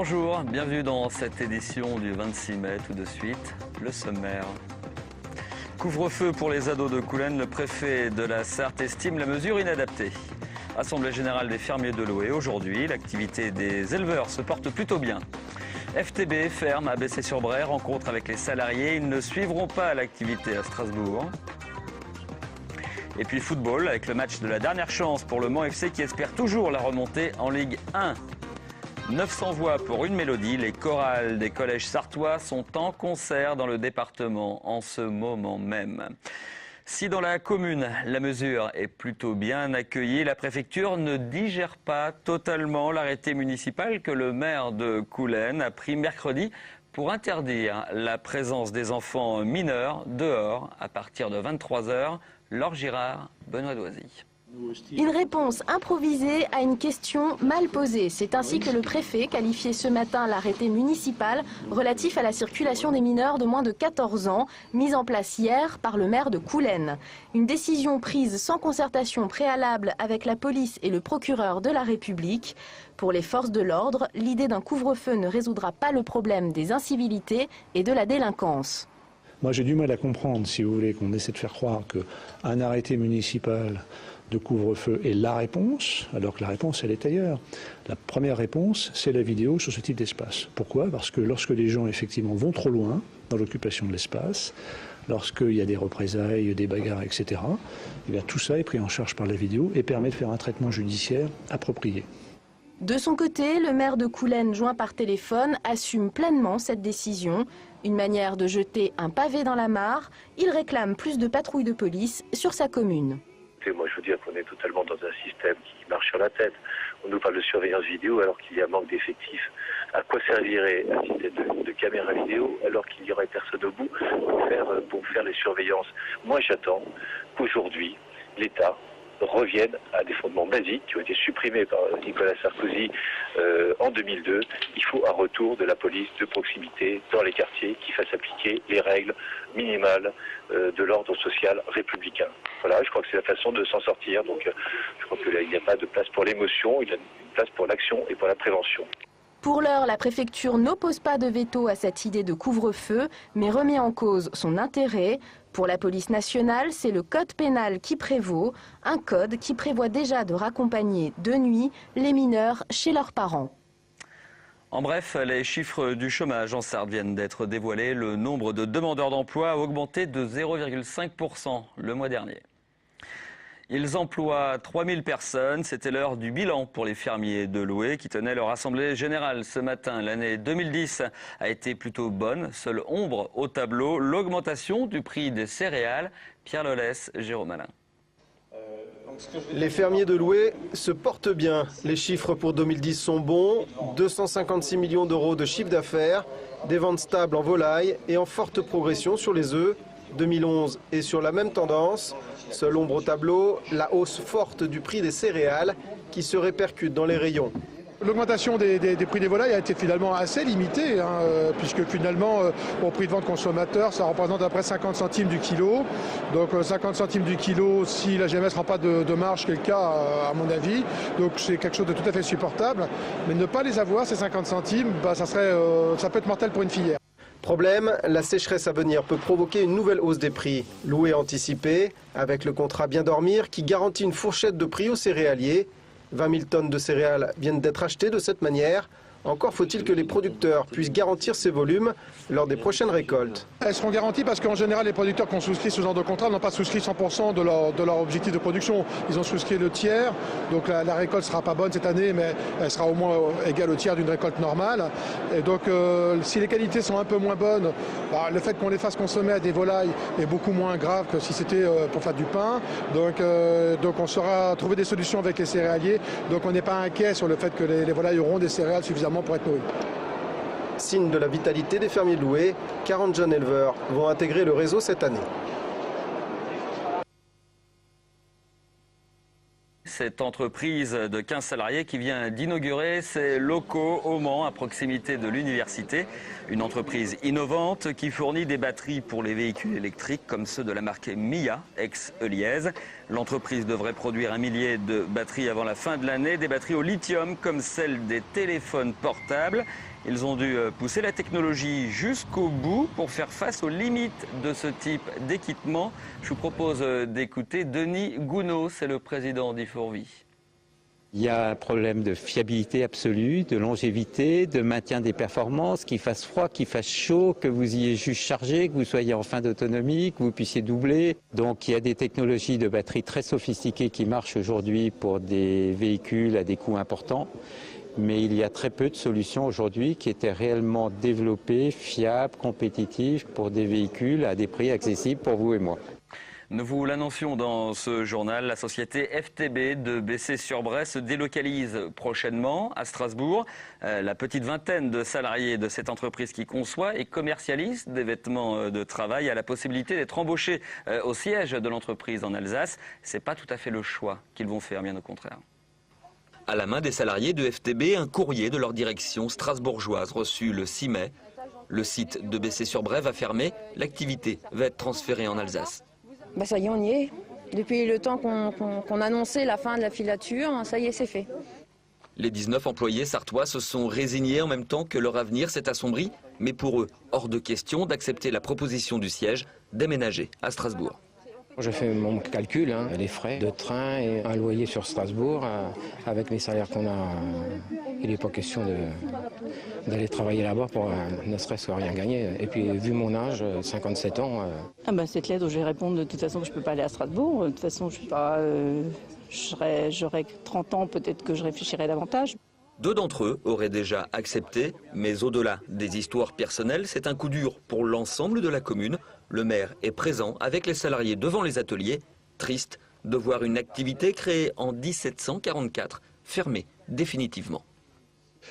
Bonjour, bienvenue dans cette édition du 26 mai. Tout de suite, le sommaire. Couvre-feu pour les ados de Coulennes, le préfet de la Sarthe estime la mesure inadaptée. Assemblée générale des fermiers de l'Oué. Aujourd'hui, l'activité des éleveurs se porte plutôt bien. FTB ferme à Bessay-sur-Bray, rencontre avec les salariés. Ils ne suivront pas l'activité à Strasbourg. Et puis football, avec le match de la dernière chance pour le Mans FC qui espère toujours la remontée en Ligue 1. 900 voix pour une mélodie. Les chorales des collèges sartois sont en concert dans le département en ce moment même. Si dans la commune, la mesure est plutôt bien accueillie, la préfecture ne digère pas totalement l'arrêté municipal que le maire de Coulennes a pris mercredi pour interdire la présence des enfants mineurs dehors à partir de 23 h. Laure Girard, Benoît Doisy. Une réponse improvisée à une question mal posée. C'est ainsi que le préfet qualifiait ce matin l'arrêté municipal relatif à la circulation des mineurs de moins de 14 ans, mis en place hier par le maire de Coulennes. Une décision prise sans concertation préalable avec la police et le procureur de la République. Pour les forces de l'ordre, l'idée d'un couvre-feu ne résoudra pas le problème des incivilités et de la délinquance. Moi j'ai du mal à comprendre, si vous voulez, qu'on essaie de faire croire qu'un arrêté municipal de couvre-feu est la réponse, alors que la réponse, elle est ailleurs. La première réponse, c'est la vidéo sur ce type d'espace. Pourquoi? Parce que lorsque les gens, effectivement, vont trop loin dans l'occupation de l'espace, lorsqu'il y a des représailles, des bagarres, etc., eh bien, tout ça est pris en charge par la vidéo et permet de faire un traitement judiciaire approprié. De son côté, le maire de Coulennes, joint par téléphone, assume pleinement cette décision. Une manière de jeter un pavé dans la mare. Il réclame plus de patrouilles de police sur sa commune. Moi, je veux dire qu'on est totalement dans un système qui marche sur la tête. On nous parle de surveillance vidéo alors qu'il y a un manque d'effectifs. À quoi servirait un système de caméra vidéo alors qu'il n'y aurait personne au bout pour faire les surveillances? Moi, j'attends qu'aujourd'hui, l'État revienne à des fondements basiques qui ont été supprimés par Nicolas Sarkozy en 2002. Il faut un retour de la police de proximité dans les quartiers qui fasse appliquer les règles minimales de l'ordre social républicain. Voilà, je crois que c'est la façon de s'en sortir. Donc je crois qu'il n'y a pas de place pour l'émotion, il y a une place pour l'action et pour la prévention. Pour l'heure, la préfecture n'oppose pas de veto à cette idée de couvre-feu, mais remet en cause son intérêt. Pour la police nationale, c'est le code pénal qui prévaut, un code qui prévoit déjà de raccompagner de nuit les mineurs chez leurs parents. En bref, les chiffres du chômage en Sarthe viennent d'être dévoilés. Le nombre de demandeurs d'emploi a augmenté de 0,5% le mois dernier. Ils emploient 3000 personnes. C'était l'heure du bilan pour les fermiers de l'Oué qui tenaient leur assemblée générale ce matin. L'année 2010 a été plutôt bonne. Seule ombre au tableau, l'augmentation du prix des céréales. Pierre Lolès, Jérôme Alain. Les fermiers de l'Oué se portent bien. Les chiffres pour 2010 sont bons. 256 millions d'euros de chiffre d'affaires, des ventes stables en volaille et en forte progression sur les œufs. 2011 est sur la même tendance. Seule ombre au tableau, la hausse forte du prix des céréales qui se répercute dans les rayons. L'augmentation des prix des volailles a été finalement assez limitée, puisque finalement, au prix de vente consommateur, ça représente à peu près 50 centimes du kilo. Donc 50 centimes du kilo, si la GMS ne prend pas de marge, quel cas à mon avis. Donc c'est quelque chose de tout à fait supportable. Mais ne pas les avoir, ces 50 centimes, ça peut être mortel pour une filière. Problème, la sécheresse à venir peut provoquer une nouvelle hausse des prix. Loué anticipé, avec le contrat Bien Dormir qui garantit une fourchette de prix aux céréaliers. 20 000 tonnes de céréales viennent d'être achetées de cette manière. Encore faut-il que les producteurs puissent garantir ces volumes lors des prochaines récoltes. Elles seront garanties parce qu'en général, les producteurs qui ont souscrit ce genre de contrat n'ont pas souscrit 100% de leur objectif de production. Ils ont souscrit le tiers, donc la récolte ne sera pas bonne cette année, mais elle sera au moins égale au tiers d'une récolte normale. Et donc, si les qualités sont un peu moins bonnes, le fait qu'on les fasse consommer à des volailles est beaucoup moins grave que si c'était pour faire du pain. Donc on saura trouver des solutions avec les céréaliers. Donc on n'est pas inquiet sur le fait que les volailles auront des céréales suffisamment pour être nourries. Signe de la vitalité des fermiers de l'Oué, 40 jeunes éleveurs vont intégrer le réseau cette année. Cette entreprise de 15 salariés qui vient d'inaugurer ses locaux au Mans, à proximité de l'université. Une entreprise innovante qui fournit des batteries pour les véhicules électriques comme ceux de la marque Mia, ex-Eliez. L'entreprise devrait produire 1 millier de batteries avant la fin de l'année, des batteries au lithium comme celles des téléphones portables. Ils ont dû pousser la technologie jusqu'au bout pour faire face aux limites de ce type d'équipement. Je vous propose d'écouter Denis Gounod, c'est le président d'Ifourvi. Il y a un problème de fiabilité absolue, de longévité, de maintien des performances, qu'il fasse froid, qu'il fasse chaud, que vous ayez juste chargé, que vous soyez en fin d'autonomie, que vous puissiez doubler. Donc il y a des technologies de batterie très sophistiquées qui marchent aujourd'hui pour des véhicules à des coûts importants. Mais il y a très peu de solutions aujourd'hui qui étaient réellement développées, fiables, compétitives pour des véhicules à des prix accessibles pour vous et moi. Nous vous l'annoncions dans ce journal, la société FTB de Bessay-sur-Bray se délocalise prochainement à Strasbourg. La petite vingtaine de salariés de cette entreprise qui conçoit et commercialise des vêtements de travail a la possibilité d'être embauchés au siège de l'entreprise en Alsace. Ce n'est pas tout à fait le choix qu'ils vont faire, bien au contraire. À la main des salariés de FTB, un courrier de leur direction strasbourgeoise reçu le 6 mai. Le site de Bessay-sur-Bray va fermer, l'activité va être transférée en Alsace. Ça y est, on y est. Depuis le temps qu'on annonçait la fin de la filature, ça y est, c'est fait. Les 19 employés sartois se sont résignés en même temps que leur avenir s'est assombri. Mais pour eux, hors de question d'accepter la proposition du siège d'aménager à Strasbourg. Je fais mon calcul, les frais de train et un loyer sur Strasbourg, avec les salaires qu'on a, il n'est pas question d'aller travailler là-bas pour ne serait-ce que rien gagner. Et puis vu mon âge, 57 ans... Cette lettre, je vais répondre de toute façon que je ne peux pas aller à Strasbourg. De toute façon, je suis pas, j'aurais 30 ans, peut-être que je réfléchirais davantage. 2 d'entre eux auraient déjà accepté, mais au-delà des histoires personnelles, c'est un coup dur pour l'ensemble de la commune. Le maire est présent avec les salariés devant les ateliers, triste de voir une activité créée en 1744 fermée définitivement.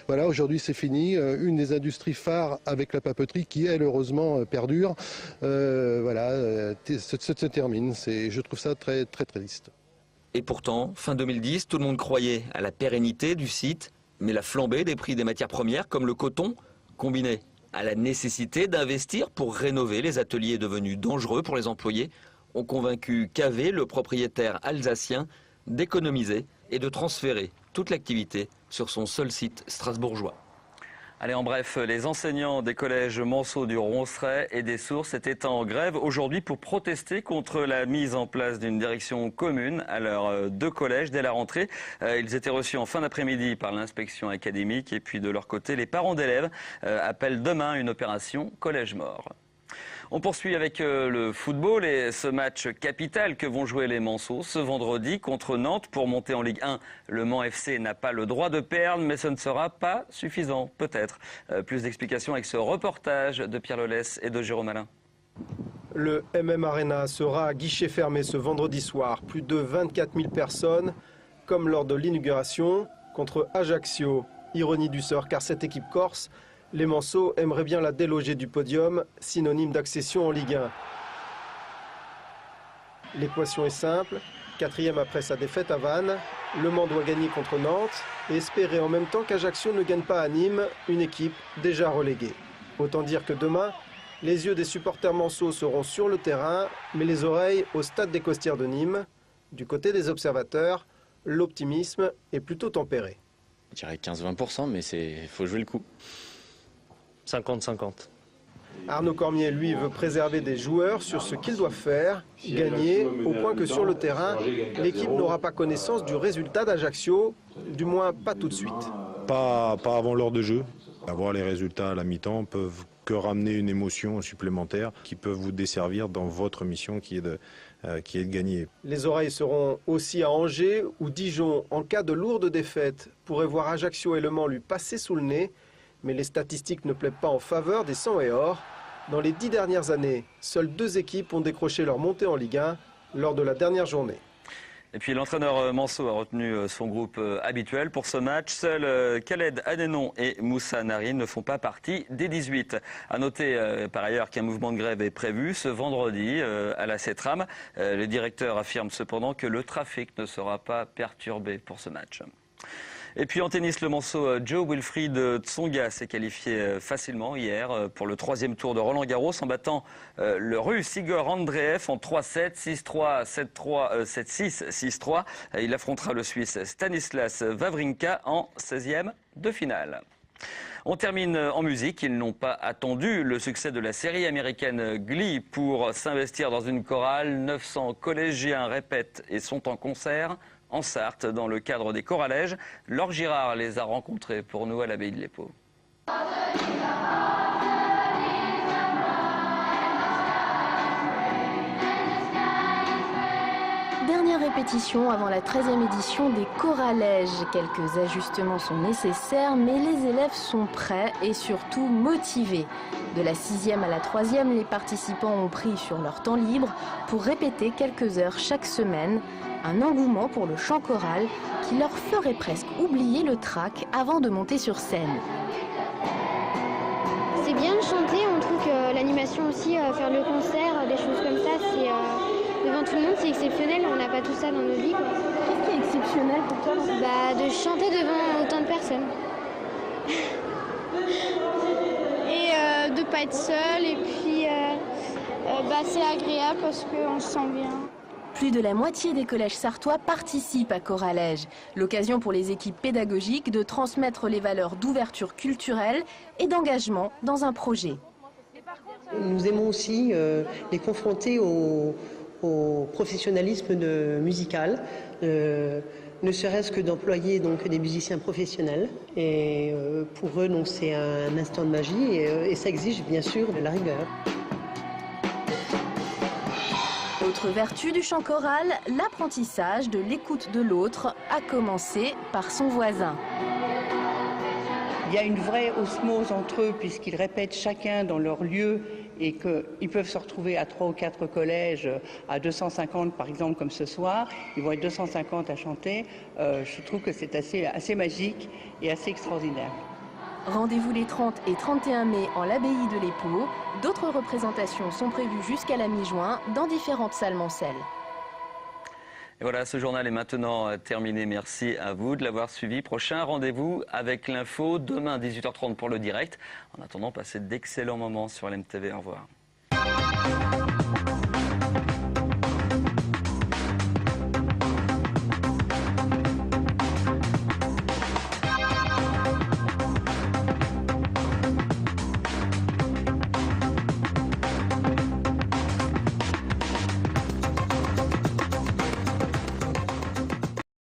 Voilà, aujourd'hui c'est fini, une des industries phares avec la papeterie qui, elle, heureusement, perdure. Se termine. Je trouve ça très, très triste. Et pourtant, fin 2010, tout le monde croyait à la pérennité du site, mais la flambée des prix des matières premières, comme le coton, combinée à la nécessité d'investir pour rénover les ateliers devenus dangereux pour les employés, ont convaincu KV, le propriétaire alsacien, d'économiser et de transférer toute l'activité sur son seul site strasbourgeois. Allez, en bref, les enseignants des collèges Manceau du Ronceret et des Sources étaient en grève aujourd'hui pour protester contre la mise en place d'une direction commune à leurs 2 collèges dès la rentrée. Ils étaient reçus en fin d'après-midi par l'inspection académique et puis de leur côté, les parents d'élèves appellent demain une opération collège mort. On poursuit avec le football et ce match capital que vont jouer les Manceaux ce vendredi contre Nantes pour monter en Ligue 1. Le Mans FC n'a pas le droit de perdre, mais ce ne sera pas suffisant, peut-être. Plus d'explications avec ce reportage de Pierre Lelès et de Jérôme Alain. Le MM Arena sera à guichet fermé ce vendredi soir. Plus de 24 000 personnes, comme lors de l'inauguration, contre Ajaccio. Ironie du sort, car cette équipe corse, les Manceaux aimeraient bien la déloger du podium, synonyme d'accession en Ligue 1. L'équation est simple. 4e après sa défaite à Vannes, Le Mans doit gagner contre Nantes et espérer en même temps qu'Ajaccio ne gagne pas à Nîmes, une équipe déjà reléguée. Autant dire que demain, les yeux des supporters manceaux seront sur le terrain, mais les oreilles au stade des Costières de Nîmes. Du côté des observateurs, l'optimisme est plutôt tempéré. Je dirais 15-20%, mais il faut jouer le coup. 50-50. Arnaud Cormier, lui, veut préserver des joueurs sur ce qu'ils doivent faire, gagner, au point que sur le terrain, l'équipe n'aura pas connaissance du résultat d'Ajaccio, du moins pas tout de suite. Pas avant l'heure de jeu. Avoir les résultats à la mi-temps peuvent que ramener une émotion supplémentaire qui peuvent vous desservir dans votre mission qui est de gagner. Les oreilles seront aussi à Angers où Dijon, en cas de lourde défaite, pourrait voir Ajaccio et Le Mans lui passer sous le nez. Mais les statistiques ne plaident pas en faveur des 100 et or. Dans les 10 dernières années, seules 2 équipes ont décroché leur montée en Ligue 1 lors de la dernière journée. Et puis l'entraîneur Manceau a retenu son groupe habituel pour ce match. Seuls Khaled Adenon et Moussa Nari ne font pas partie des 18. À noter par ailleurs qu'un mouvement de grève est prévu ce vendredi à la CETRAM. Le directeur affirme cependant que le trafic ne sera pas perturbé pour ce match. Et puis en tennis, le monceau Joe Wilfried Tsonga s'est qualifié facilement hier pour le 3e tour de Roland-Garros en battant le Russe Igor Andreev en 3-7, 6-3, 7-3, 7-6, 6-3. Il affrontera le Suisse Stanislas Wawrinka en 16e de finale. On termine en musique. Ils n'ont pas attendu le succès de la série américaine Glee pour s'investir dans une chorale. 900 collégiens répètent et sont en concert en Sarthe dans le cadre des choralèges. Laure Girard les a rencontrés pour nous à l'abbaye de l'Épau. Dernière répétition avant la 13e édition des choralèges. Quelques ajustements sont nécessaires, mais les élèves sont prêts et surtout motivés. De la 6e à la 3e, les participants ont pris sur leur temps libre pour répéter quelques heures chaque semaine. Un engouement pour le chant choral qui leur ferait presque oublier le trac avant de monter sur scène. C'est bien de chanter, on trouve que l'animation aussi, faire le concert, des choses comme ça, c'est devant tout le monde, c'est exceptionnel, on n'a pas tout ça dans nos vies. Qu'est-ce qui est exceptionnel pour toi? De chanter devant autant de personnes. Et de ne pas être seul, et puis c'est agréable parce qu'on se sent bien. Plus de la moitié des collèges sartois participent à Choralège. L'occasion pour les équipes pédagogiques de transmettre les valeurs d'ouverture culturelle et d'engagement dans un projet. Nous aimons aussi les confronter au professionnalisme musical, ne serait-ce que d'employer des musiciens professionnels. Et pour eux, c'est un instant de magie et ça exige bien sûr de la rigueur. Autre vertu du chant choral, l'apprentissage de l'écoute de l'autre, à commencer par son voisin. Il y a une vraie osmose entre eux puisqu'ils répètent chacun dans leur lieu et qu'ils peuvent se retrouver à 3 ou 4 collèges, à 250 par exemple comme ce soir. Ils vont être 250 à chanter. Je trouve que c'est assez magique et assez extraordinaire. Rendez-vous les 30 et 31 mai en l'abbaye de l'Épau. D'autres représentations sont prévues jusqu'à la mi-juin dans différentes salles Mansell. Et voilà, ce journal est maintenant terminé. Merci à vous de l'avoir suivi. Prochain rendez-vous avec l'info demain 18h30 pour le direct. En attendant, passez d'excellents moments sur LMTV. Au revoir.